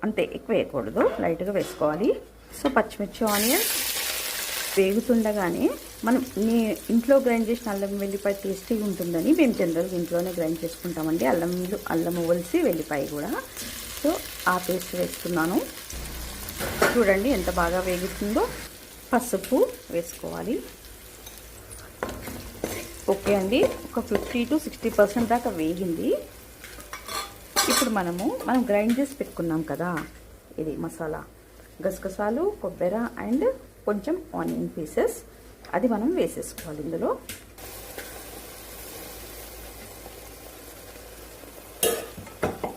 అంతే, ఎక్కువ వేయకూడదు, లైట్గా వేసుకోవాలి. సో పచ్చిమిర్చి ఆనియన్స్ వేగుతుండగానే మనం ఇంట్లో గ్రైండ్ చేసిన అల్లం వెల్లిపాయ టేస్టీగా ఉంటుందని మేము జనరల్గా ఇంట్లోనే గ్రైండ్ చేసుకుంటామండి. అల్లం ఒలిసి వెల్లిపాయ కూడా. సో ఆ పేస్ట్ వేస్తున్నాను. చూడండి ఎంత బాగా వేగుతుందో. పసుపు వేసుకోవాలి. ఓకే అండి, ఒక 50 to 60% దాకా వేగింది. ఇప్పుడు మనం గ్రైండ్ చేసి పెట్టుకున్నాం కదా, ఇది మసాలా, గసగసాలు, కొబ్బరి అండ్ కొంచెం ఆనియన్ పీసెస్, అది మనం వేసేసుకోవాలి ఇందులో.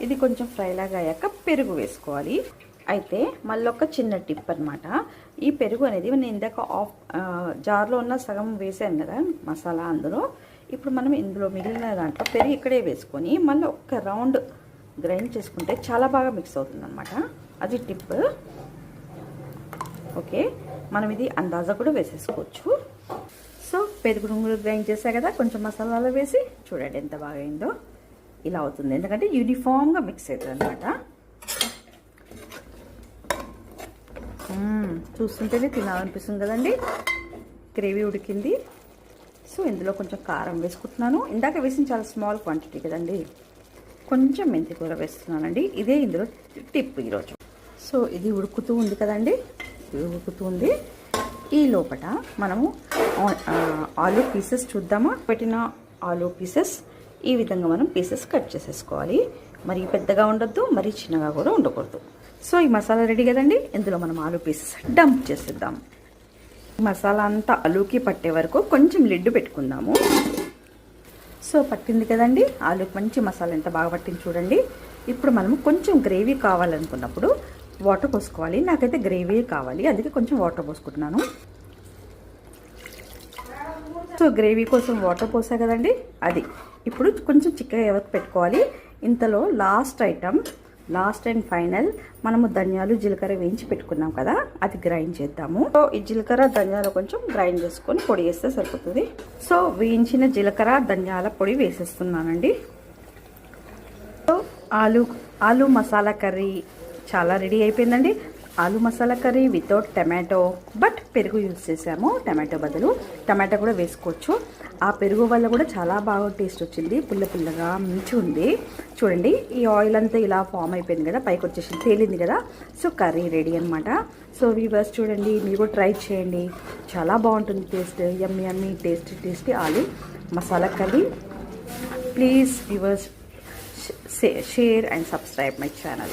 ఇది కొంచెం ఫ్రై లాగా అయ్యాక పెరుగు వేసుకోవాలి. అయితే మళ్ళీ ఒక చిన్న టిప్ అనమాట. ఈ పెరుగు అనేది నేను ఇందాక జార్లో ఉన్న సగం వేసాను కదా మసాలా అందులో. ఇప్పుడు మనం ఇందులో మిగిలిన దాంట్లో పెరుగు ఇక్కడే వేసుకొని మళ్ళీ ఒక్క రౌండ్ గ్రైండ్ చేసుకుంటే చాలా బాగా మిక్స్ అవుతుంది అనమాట. అది టిప్. ఓకే, మనం ఇది అందాజా కూడా వేసేసుకోవచ్చు. సో పెరుగు గ్రైండ్ చేసా కదా, కొంచెం మసాలాలో వేసి చూడండి ఎంత బాగా అయిందో. ఇలా అవుతుంది, ఎందుకంటే యూనిఫామ్గా మిక్స్ అవుతుంది అనమాట. చూస్తుంటేనే తినాలనిపిస్తుంది కదండి. గ్రేవీ ఉడికింది. సో ఇందులో కొంచెం కారం వేసుకుంటున్నాను. ఇందాక వేసిన చాలా స్మాల్ క్వాంటిటీ కదండి. కొంచెం మెంతి కూర వేస్తున్నానండి. ఇదే ఇందులో టిప్ ఈరోజు. సో ఇది ఉడుకుతూ ఉంది కదండి, ఉడుకుతూ ఉంది. ఈ లోపల మనము ఆలూ పీసెస్ చూద్దామా. పెట్టిన ఆలూ పీసెస్ ఈ విధంగా మనం పీసెస్ కట్ చేసేసుకోవాలి. మరీ పెద్దగా ఉండొద్దు, మరీ చిన్నగా కూడా ఉండకూడదు. సో ఈ మసాలా రెడీ కదండి. ఇందులో మనం ఆలూ పీసెస్ డంప్ చేసేద్దాం. మసాలా అంతా ఆలూకి పట్టే వరకు కొంచెం లిడ్ పెట్టుకుందాము. సో పట్టింది కదండి, ఆలూకి మంచి మసాలా ఎంత బాగా పట్టింది చూడండి. ఇప్పుడు మనము కొంచెం గ్రేవీ కావాలనుకున్నప్పుడు వాటర్ పోసుకోవాలి. నాకైతే గ్రేవీ కావాలి, అందుకే కొంచెం వాటర్ పోసుకుంటున్నాను. సో గ్రేవీ కోసం వాటర్ పోసా కదండి, అది ఇప్పుడు కొంచెం చిక్కగా ఎవరికి పెట్టుకోవాలి. ఇంతలో లాస్ట్ అండ్ ఫైనల్ మనము ధనియాలు జీలకర్ర వేయించి పెట్టుకున్నాం కదా, అది గ్రైండ్ చేద్దాము. సో ఈ జీలకర్ర ధనియాలు కొంచెం గ్రైండ్ చేసుకొని పొడి వేస్తే సరిపోతుంది. సో వేయించిన జీలకర్ర ధనియాల పొడి వేసేస్తున్నానండి. సో ఆలూ మసాలా కర్రీ చాలా రెడీ అయిపోయిందండి. Aloo masala curry without tomato, but పెరుగు యూజ్ చేసాము. టమాటో బదులు టమాటో కూడా వేసుకోవచ్చు. ఆ పెరుగు వల్ల కూడా చాలా బాగా టేస్ట్ వచ్చింది. పుల్లగా మంచిగా ఉంది. చూడండి ఈ ఆయిల్ అంతా ఇలా ఫామ్ అయిపోయింది కదా, పైకి వచ్చేసి తేలింది కదా. సో కర్రీ రెడీ అనమాట. సో వ్యూవర్స్ చూడండి, మీరు కూడా ట్రై చేయండి, చాలా బాగుంటుంది taste. Yummy tasty aloo masala curry. Please viewers share and subscribe my channel.